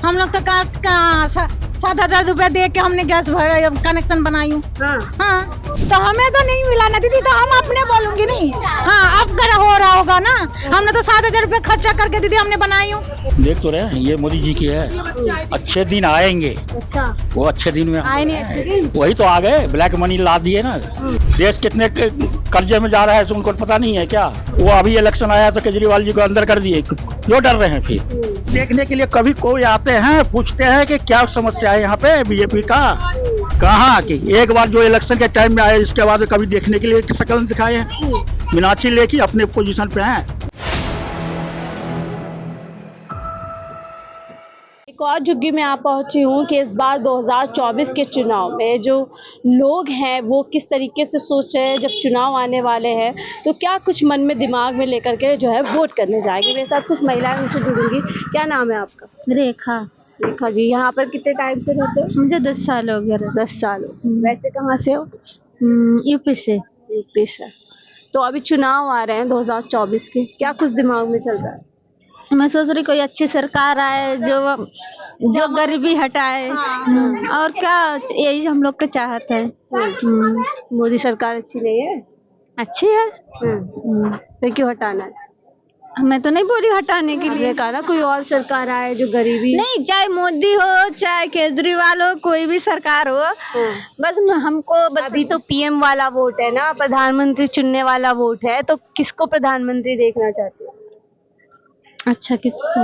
हम लोग तो 7,000 रुपया दे के हमने गैस कनेक्शन बनाई हूँ। हाँ, तो हमें तो नहीं मिला ना दीदी, तो हम अपने बोलूंगी नहीं। हाँ, अब कर हो रहा होगा ना, हमने तो 7,000 रुपया खर्चा करके दीदी हमने बनाई हूँ। देख तो रहे हैं, ये मोदी जी की है। अच्छे दिन आएंगे। अच्छा, वो अच्छे दिन में आए नहीं अच्छे दिन? वही तो आ गए, ब्लैक मनी ला दिए ना। देश कितने कर्जे में जा रहा है उनको पता नहीं है क्या? वो अभी इलेक्शन आया तो केजरीवाल जी को अंदर कर दिए, क्यों डर रहे हैं? फिर देखने के लिए कभी कोई आते हैं, पूछते हैं कि क्या समस्या है यहाँ पे बीजेपी का, कहाँ की? एक बार जो इलेक्शन के टाइम में आए, इसके बाद कभी देखने के लिए शक्ल दिखाए हैं। मीनाक्षी लेखी अपने पोजीशन पे हैं। एक और झुग्गी में आप पहुंची हूँ कि इस बार 2024 के चुनाव में जो लोग हैं वो किस तरीके से सोच रहे हैं। जब चुनाव आने वाले हैं तो क्या कुछ मन में दिमाग में लेकर के जो है वोट करने जाएंगे। मेरे साथ कुछ महिलाएं उनसे जुड़ूंगी। क्या नाम है आपका? रेखा। रेखा जी, यहाँ पर कितने टाइम से रहते हो? मुझे 10 साल हो गया। 10 साल। वैसे कहाँ से हो? यूपी से। यूपी से। तो अभी चुनाव आ रहे हैं 2024 के, क्या कुछ दिमाग में चल रहा है? मैं सोच रही कोई अच्छी सरकार आए जो गरीबी हटाए। और क्या, यही हम लोग का चाहत है। मोदी सरकार अच्छी नहीं है? अच्छी है। तो क्यों हटाना है? मैं तो नहीं बोली हटाने के लिए। कहा ना कोई और सरकार आए जो गरीबी नहीं, चाहे मोदी हो चाहे केजरीवाल हो, कोई भी सरकार हो, बस हमको अभी तो पीएम वाला वोट है ना, प्रधानमंत्री चुनने वाला वोट है। तो किसको प्रधानमंत्री देखना चाहते हो? अच्छा, किसको?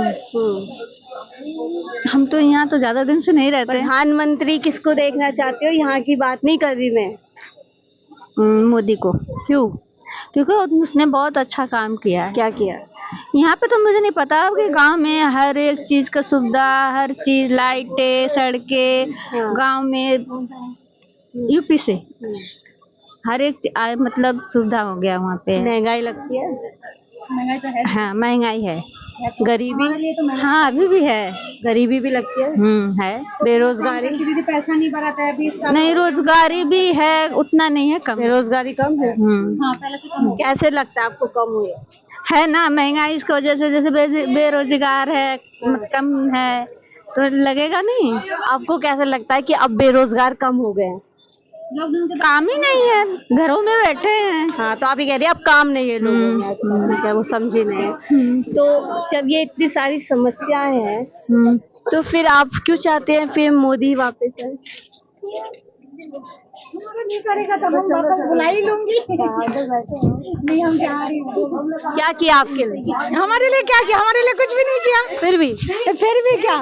हम तो यहाँ तो ज्यादा दिन से नहीं रहते। प्रधानमंत्री किसको देखना चाहते हो? यहाँ की बात नहीं कर रही मैं। मोदी को। क्यों? क्योंकि उसने बहुत अच्छा काम किया है। क्या किया? यहाँ पे तो मुझे नहीं पता कि गांव में हर एक चीज का सुविधा, हर चीज, लाइटें, सड़कें, गांव में यूपी से हर एक मतलब सुविधा हो गया वहाँ पे। महंगाई लगती है? महंगाई तो है। हाँ, महंगाई है। गरीबी? हाँ, अभी भी है। गरीबी भी लगती है? है। बेरोजगारी? पैसा नहीं बढ़ाता है अभी। नहीं, रोजगारी भी है, उतना नहीं है, कम। बेरोजगारी कम है? हाँ, पहले से कम। कैसे लगता है आपको कम हुई है ना, महंगाई इसकी वजह से, जैसे बेरोजगार है, कम है, तो लगेगा नहीं। आपको कैसे लगता है कि अब बेरोजगार कम हो गए हैं? काम ही नहीं है, घरों में बैठे हैं। हाँ, तो आप ये कह रही है अब काम नहीं है लोगों में। ठीक है, वो समझी नहीं है। तो जब ये इतनी सारी समस्याएं हैं तो फिर आप क्यों चाहते हैं फिर मोदी वापस आए? नहीं करेगा तो हम वापस बुला ही लूंगी। नहीं, हम जा रही हूँ। क्या किया आपके लिए? हमारे लिए क्या किया? हमारे लिए कुछ भी नहीं किया। फिर भी क्या,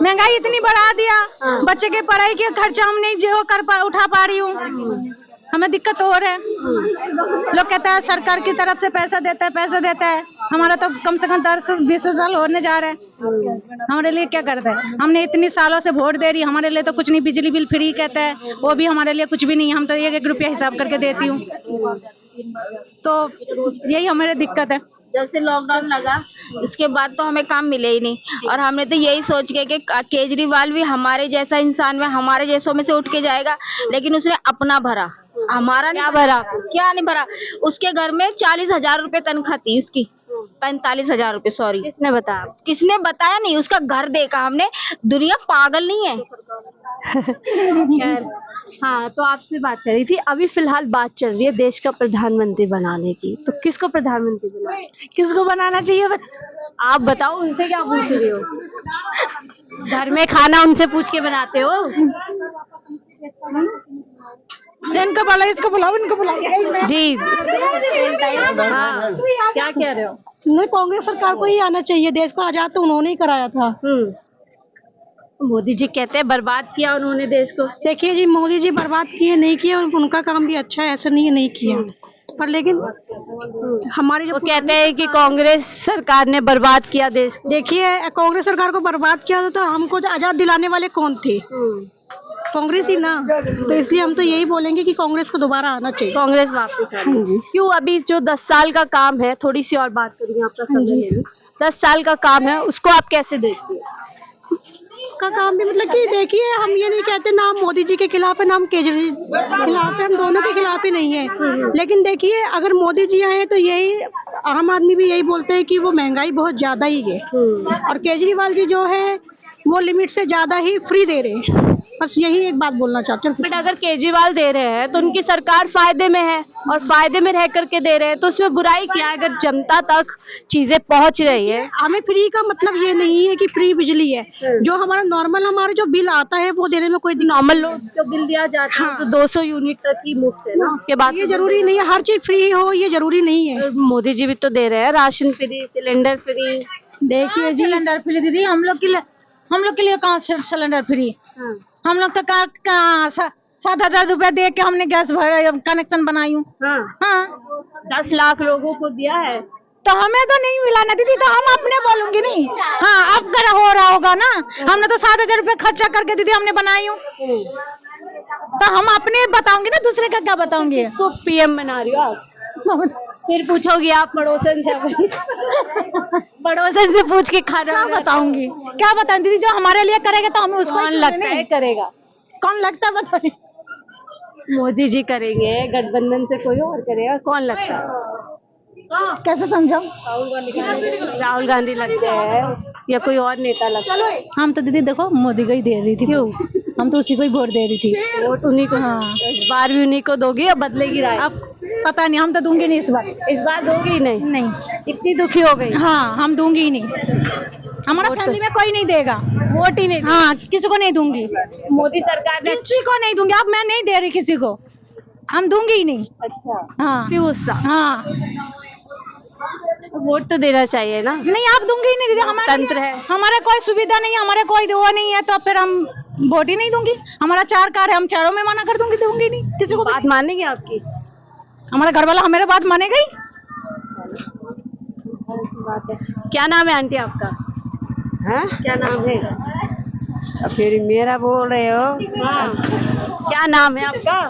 महंगाई इतनी बढ़ा दिया। बच्चे के पढ़ाई के खर्चा हम नहीं जो उठा पा रही हूँ। हमें दिक्कत हो रहा है। लोग कहता है सरकार की तरफ से पैसा देता है। हमारा तो कम से कम 10-20 साल होने जा रहा है। हमारे लिए क्या करता है? हमने इतनी सालों से वोट दे रही, हमारे लिए तो कुछ नहीं। बिजली बिल फ्री कहता है, वो भी हमारे लिए कुछ भी नहीं। हम तो 1-1 रुपया हिसाब करके देती हूँ। तो यही हमारी दिक्कत है। जब से लॉकडाउन लगा उसके बाद तो हमें काम मिले ही नहीं। और हमने तो यही सोच के कि केजरीवाल भी हमारे जैसा इंसान में, हमारे जैसों में से उठ के जाएगा, लेकिन उसने अपना भरा, हमारा नहीं भरा। क्या नहीं भरा? उसके घर में 40,000 रुपए तनख्वाह थी उसकी। 45,000 रुपए, सॉरी। किसने बताया? किसने बताया? नहीं, उसका घर देखा हमने। दुनिया पागल नहीं है। खैर, हाँ, तो आपसे बात कर रही थी। अभी फिलहाल बात चल रही है देश का प्रधानमंत्री बनाने की। तो किसको प्रधानमंत्री बनाना? किसको बनाना चाहिए? आप बताओ, उनसे क्या पूछ रही हो? घर में खाना उनसे पूछ के बनाते हो? इनको बुलाओ, इसको बुलाओ, इनको बुलाओ। जी हाँ, क्या कह रहे हो? नहीं, कांग्रेस सरकार को ही आना चाहिए। देश को आजाद तो उन्होंने ही कराया था। मोदी जी कहते हैं बर्बाद किया उन्होंने देश को। देखिए जी, मोदी जी बर्बाद किए नहीं किए, उनका काम भी अच्छा है, ऐसा नहीं किया। पर लेकिन हमारे जो कहते हैं कि कांग्रेस सरकार ने बर्बाद किया देश को। देखिए, कांग्रेस सरकार को बर्बाद किया तो हमको आजाद दिलाने वाले कौन थे? कांग्रेस ही ना। तो इसलिए हम तो यही बोलेंगे कि कांग्रेस को दोबारा आना चाहिए। कांग्रेस वापस आए। क्यों? अभी जो 10 साल का काम है, थोड़ी सी और बात करेंगे, आपका समय ले लूं। 10 साल का काम है, उसको आप कैसे देखते हैं? उसका काम भी मतलब कि देखिए, हम ये नहीं कहते ना हम मोदी जी के खिलाफ है ना हम केजरीवाल खिलाफ है, हम दोनों के खिलाफ ही नहीं है। लेकिन देखिए, अगर मोदी जी आए तो यही आम आदमी भी यही बोलते हैं कि वो महंगाई बहुत ज्यादा ही है। और केजरीवाल जी जो है वो लिमिट से ज्यादा ही फ्री दे रहे हैं। बस यही एक बात बोलना चाहते हैं। बट अगर केजरीवाल दे रहे हैं तो उनकी सरकार फायदे में है और फायदे में रह करके दे रहे हैं, तो उसमें बुराई क्या है अगर जनता तक चीजें पहुंच रही है। हमें फ्री का मतलब ये नहीं है कि फ्री बिजली है, जो हमारा नॉर्मल हमारा जो बिल आता है वो देने में कोई नॉर्मल लोग को बिल दिया जाता है तो 200 यूनिट तक ही मुफ्त है ना, उसके बाद ये जरूरी नहीं है हर चीज फ्री हो, ये जरूरी नहीं है। मोदी जी भी तो दे रहे हैं राशन फ्री, सिलेंडर फ्री। देखिए जी, सिलेंडर फ्री दीदी हम लोग के लिए कहाँ से सिलेंडर फ्री? हम लोग तो 7,000 रुपया दे के हमने गैस कनेक्शन बनाई हूँ। हाँ 10 लाख लोगों को दिया है तो हमें तो नहीं मिला ना दीदी, तो हम अपने बोलूंगी नहीं। हाँ अब कर हो रहा होगा ना, हमने तो 7,000 रुपया खर्चा करके दीदी हमने बनाई हूँ, तो हम अपने बताऊंगी ना, दूसरे का क्या बताऊंगी? तो पीएम बना रही हो आप, फिर पूछोगी आप पड़ोसन से पड़ोसन से पूछ के खाना बताऊंगी, क्या बताऊं दीदी? जो हमारे लिए करेगा तो हमें उसको कौन लगता है करेगा? कौन लगता है बताइए? मोदी जी करेंगे, गठबंधन से कोई और करेगा, कौन लगता है? कैसे समझाऊं? राहुल गांधी लगते हैं या कोई और नेता लगता है? हम तो दीदी देखो मोदी को ही दे रही थी। क्यों? हम तो उसी को ही वोट दे रही थी। वोट उन्हीं को? हाँ। इस बार भी उन्हीं को दोगी या बदलेगी राय? अब पता नहीं, हम तो दूंगी नहीं इस बार। इस बार दोगी ही नहीं? नहीं, इतनी दुखी हो गई? हाँ हम दूंगी ही नहीं, हमारा फैमिली में कोई नहीं देगा वोट ही नहीं। हाँ किसी को नहीं दूंगी, मोदी सरकार ने किसी को नहीं दूंगी। अब मैं नहीं दे रही किसी को, हम दूंगी ही नहीं। अच्छा हाँ गुस्सा। हाँ वोट तो देना चाहिए ना। नहीं आप दूंगी ही नहीं दीदी, हमारा तंत्र है, हमारा कोई सुविधा नहीं है, हमारा कोई वो नहीं है, तो फिर हम वोट ही नहीं दूंगी। हमारा 4 कार है, हम चारों में मना कर दूंगी, दूंगी नहीं किसी को। बात मानेंगे आपकी? हमारा घर वाला हमारे बात मानेगा ही। क्या नाम है आंटी आपका? हाँ? क्या नाम है? फिर मेरा बोल रहे हो? हाँ क्या नाम है आपका?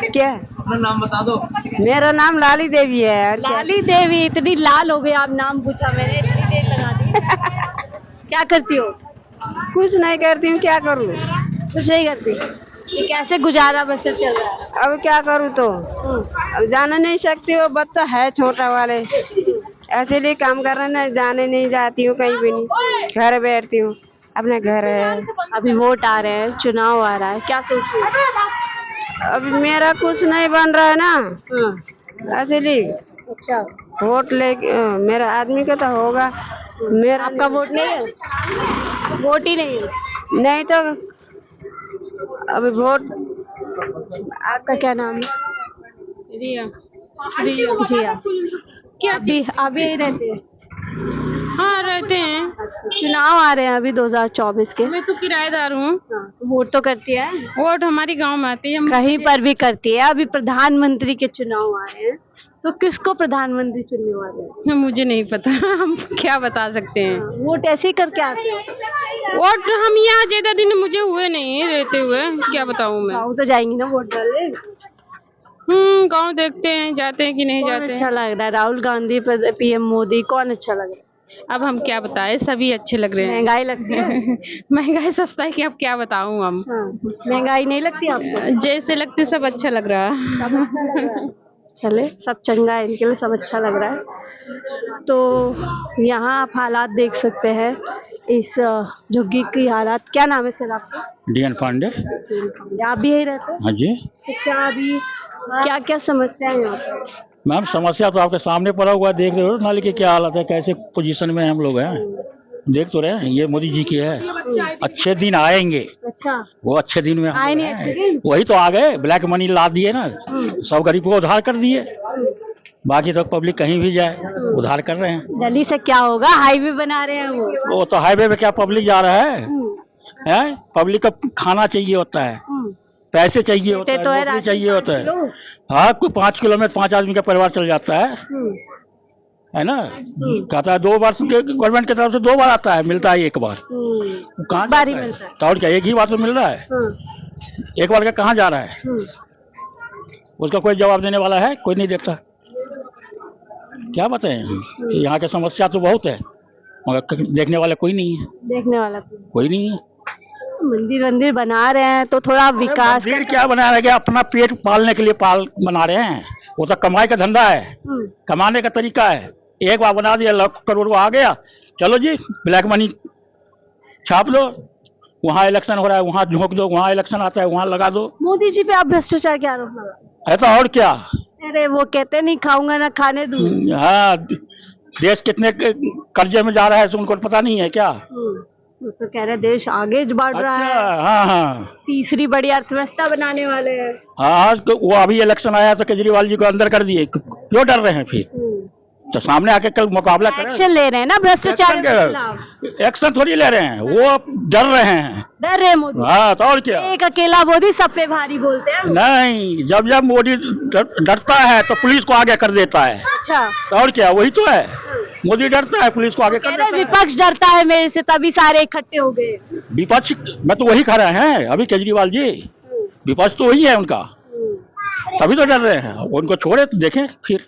क्या अपना नाम बता दो। मेरा नाम लाली देवी है। और लाली देवी। इतनी लाल हो गई आप, नाम पूछा मैंने, इतनी देर लगा दी। क्या करती हो? कुछ नहीं करती हूँ, क्या करूँ? कुछ नहीं करती। ये कैसे गुजारा बसर चल रहा है? अब क्या करूँ तो अब जाने नहीं सकती, वो बच्चा है छोटा वाले, ऐसे लिए काम कर रहे ना, जाने नहीं जाती हूँ कहीं भी नहीं, घर बैठती हूँ, अपने घर है। अभी वोट आ रहे हैं, चुनाव आ रहा है, क्या सोच रही हो? अभी मेरा कुछ नहीं बन रहा है ना, इसलिए अच्छा वोट ले मेरा आदमी का तो होगा, मेरा आपका वोट नहीं है? वोट ही नहीं है? नहीं तो अभी वोट। आपका क्या नाम है? रिया। जिया। क्या अभी यही रहते हैं? हाँ रहते हैं। अच्छा, चुनाव आ रहे हैं अभी 2024 के। मैं तो किराएदार हूँ। वोट तो करती है? वोट हमारी गांव में आती है, हम कहीं पर भी करती है। अभी प्रधानमंत्री के चुनाव आ रहे हैं, तो किसको प्रधानमंत्री चुनने वाले हैं? मुझे नहीं पता हम क्या बता सकते हैं। वोट ऐसे ही करके आते हैं? वोट हम यहाँ ज्यादा दिन मुझे हुए नहीं रहते हुए, क्या बताऊँ मैं। गाँव तो जाएंगी ना वोट डालने? गांव देखते हैं, जाते हैं कि नहीं कौन जाते अच्छा हैं। लग रहा है? राहुल गांधी, पीएम मोदी, कौन अच्छा लग रहा है? अब हम क्या बताएं, सभी अच्छे लग रहे हैं। महंगाई लगती है? महंगाई सस्ता है कि अब क्या बताऊँ हम। हाँ, महंगाई नहीं लगती आपको? जैसे लगते सब अच्छा लग रहा है। चले सब चंगा है, इनके लिए सब अच्छा लग रहा है। तो यहाँ आप हालात देख सकते हैं, इस झुग्गी की हालात। क्या नाम है सर आपका? डीएन पांडे। आप भी यही रहते हैं? हाँ जी तो क्या अभी क्या क्या समस्या है यहाँ पर? मैम, समस्या तो आपके सामने पड़ा हुआ है, देख रहे हो नाली की क्या हालत है, कैसे पोजीशन में हम लोग हैं, देख तो रहे हैं। ये मोदी जी की है, अच्छे दिन आएंगे। अच्छा वो अच्छे दिन में आए नहीं अच्छे दिन? वही तो आ गए, ब्लैक मनी ला दिए ना, सब गरीब को उधार कर दिए, बाकी तो पब्लिक कहीं भी जाए उधार कर रहे हैं। दिल्ली से क्या होगा, हाईवे बना रहे हैं वो। वो तो हाईवे पे क्या पब्लिक जा रहा है? पब्लिक को खाना चाहिए होता है, पैसे चाहिए होता है, तो है नौकरी चाहिए होता है। लोग। हाँ, कोई 5 किलो में 5 आदमी का परिवार चल जाता है ना। कहता है 2 बार गवर्नमेंट की तरफ से 2 बार आता है, मिलता है 1 बार। कहाँ बार ही जाता है? मिलता है। तो और क्या, एक ही बार तो मिल रहा है, एक बार का कहाँ जा रहा है? उसका कोई जवाब देने वाला है? कोई नहीं देखता। क्या बताएं, यहाँ की समस्या तो बहुत है, मगर देखने वाला कोई नहीं है। देखने वाला कोई नहीं है। मंदिर वंदिर बना रहे हैं तो थोड़ा विकास। मंदिर क्या बना रहे हैं? अपना पेट पालने के लिए बना रहे हैं, वो तो कमाई का धंधा है, कमाने का तरीका है। एक बार बना दिया, लाख करोड़ आ गया, चलो जी ब्लैक मनी छाप लो, वहाँ इलेक्शन हो रहा है वहाँ झोंक दो, वहाँ इलेक्शन आता है वहाँ लगा दो। मोदी जी पे आप भ्रष्टाचार के आरोप लगा। है तो और क्या। अरे वो कहते नहीं खाऊंगा ना खाने दूं। हाँ, देश कितने कर्जे में जा रहा है उनको पता नहीं है क्या। वो तो कह रहे देश आगे बढ़ रहा है, अच्छा, हाँ हाँ तीसरी बड़ी अर्थव्यवस्था बनाने वाले हैं। हाँ, तो वो अभी इलेक्शन आया तो केजरीवाल जी को अंदर कर दिए, क्यों डर रहे हैं फिर। तो सामने आके कल मुकाबला करें। एक्शन ले रहे हैं ना भ्रष्टाचार के खिलाफ। एक्शन थोड़ी ले रहे हैं, वो डर रहे हैं। डर रहे मोदी। हाँ तो और क्या। एक अकेला मोदी सब पे भारी बोलते हैं। नहीं, जब जब मोदी डरता है तो पुलिस को आगे कर देता है। अच्छा, तो और क्या, वही तो है। मोदी डरता है पुलिस को आगे कर कह देता रहे है। विपक्ष डरता है मेरे से तभी सारे इकट्ठे हो गए। विपक्ष में तो वही खड़ा है अभी केजरीवाल जी, विपक्ष तो वही है उनका, तभी तो डर रहे हैं। उनको छोड़े तो देखें फिर।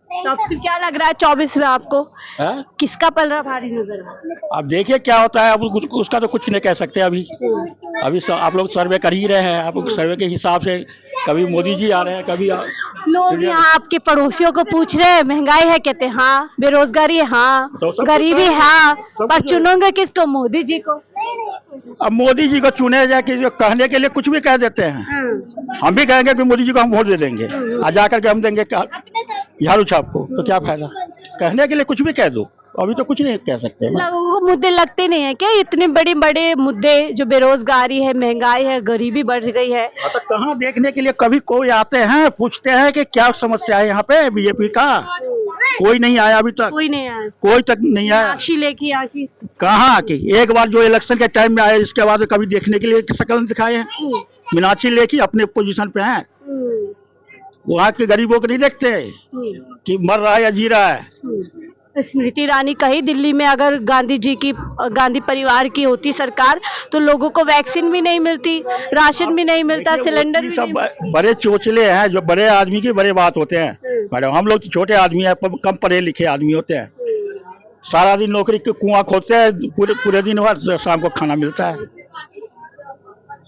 तो अब फिर क्या लग रहा है 24 में आपको है? किसका पलड़ा भारी नजर आ रहा है? अब देखिए क्या होता है, अब उसका तो कुछ नहीं कह सकते अभी। आप लोग सर्वे कर ही रहे हैं, आप लोग सर्वे के हिसाब से कभी मोदी जी आ रहे हैं, कभी लोग यहाँ आपके पड़ोसियों को पूछ रहे हैं महंगाई है, कहते हैं हाँ, बेरोजगारी है हाँ, तो सब गरीबी तो- हाँ, सब पर तो- चुनोगे किसको? मोदी जी को। अब मोदी जी को चुने जाके जो कहने के लिए कुछ भी कह देते हैं। हम भी कहेंगे कि मोदी जी को हम वोट दे देंगे, आ जाकर के हम देंगे झाड़ू छाप को, तो क्या फायदा। कहने के लिए कुछ भी कह दो, अभी तो कुछ नहीं कह सकते। लोगों को मुद्दे लगते नहीं है क्या? इतने बड़े बड़े मुद्दे जो बेरोजगारी है, महंगाई है, गरीबी बढ़ गई है। तो कहाँ देखने के लिए कभी कोई आते हैं, पूछते हैं कि क्या समस्या है यहाँ पे बीजेपी का? कोई नहीं आया अभी तक, कोई नहीं आया। कोई तक नहीं आया। मीनाक्षी लेखी आकी। कहाँ की एक बार जो इलेक्शन के टाइम में आए, इसके बाद कभी देखने के लिए शक्ल दिखाए हैं। मीनाक्षी लेखी अपने पोजीशन पे हैं, वहाँ के गरीबों को नहीं देखते कि मर रहा है या जी रहा है। स्मृति ईरानी कही दिल्ली में अगर गांधी परिवार की होती सरकार तो लोगों को वैक्सीन भी नहीं मिलती, राशन भी नहीं मिलता, सिलेंडर भी सब नहीं। बड़े चोचले हैं, जो बड़े आदमी की बड़े बात होते हैं। मैडम हम लोग छोटे आदमी हैं, कम पढ़े लिखे आदमी होते हैं। सारा दिन नौकरी के कुआं खोदते हैं, पूरे दिन भर शाम को खाना मिलता है।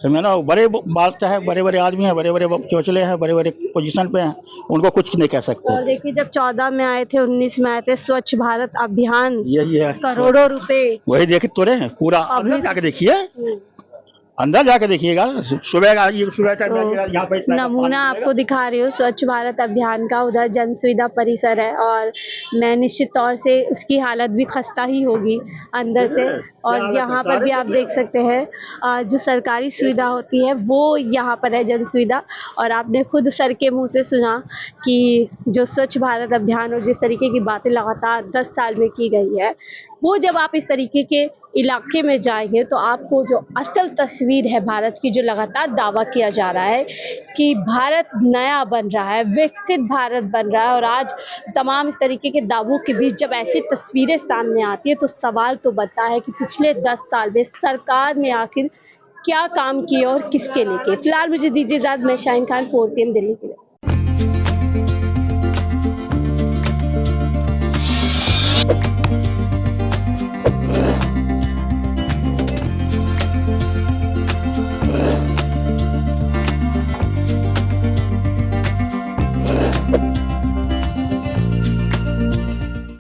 समझे ना, बड़े बात है, बड़े बड़े आदमी हैं, बड़े बड़े चोचले हैं, बड़े बड़े पोजीशन पे हैं, उनको कुछ नहीं कह सकते। और देखिए जब 14 में आए थे, 19 में आए थे, स्वच्छ भारत अभियान, यही है, करोड़ों रुपए। वही देखे तो रहे हैं पूरा। अंदर जाके देखिए, अंदर जाके देखिएगा, सुबह टाइम यहाँ पे नमूना आपको दिखा रही हूँ स्वच्छ भारत अभियान का। उधर जन सुविधा परिसर है और मैं निश्चित तौर से उसकी हालत भी खस्ता ही होगी अंदर से। और यहाँ पर भी आप देख सकते हैं जो सरकारी सुविधा होती है वो यहाँ पर है, जन सुविधा। और आपने खुद सर के मुंह से सुना कि जो स्वच्छ भारत अभियान और जिस तरीके की बातें लगातार 10 साल में की गई है, वो जब आप इस तरीके के इलाके में जाएंगे तो आपको जो असल तस्वीर है भारत की, जो लगातार दावा किया जा रहा है कि भारत नया बन रहा है, विकसित भारत बन रहा है, और आज तमाम इस तरीके के दावों के बीच जब ऐसी तस्वीरें सामने आती है तो सवाल तो बनता है कि पिछले 10 साल में सरकार ने आखिर क्या काम किया और किसके लिए किया। फिलहाल मुझे दीजिए इजाज़त, मैं शाहीन खान, 4 PM दिल्ली के लिए।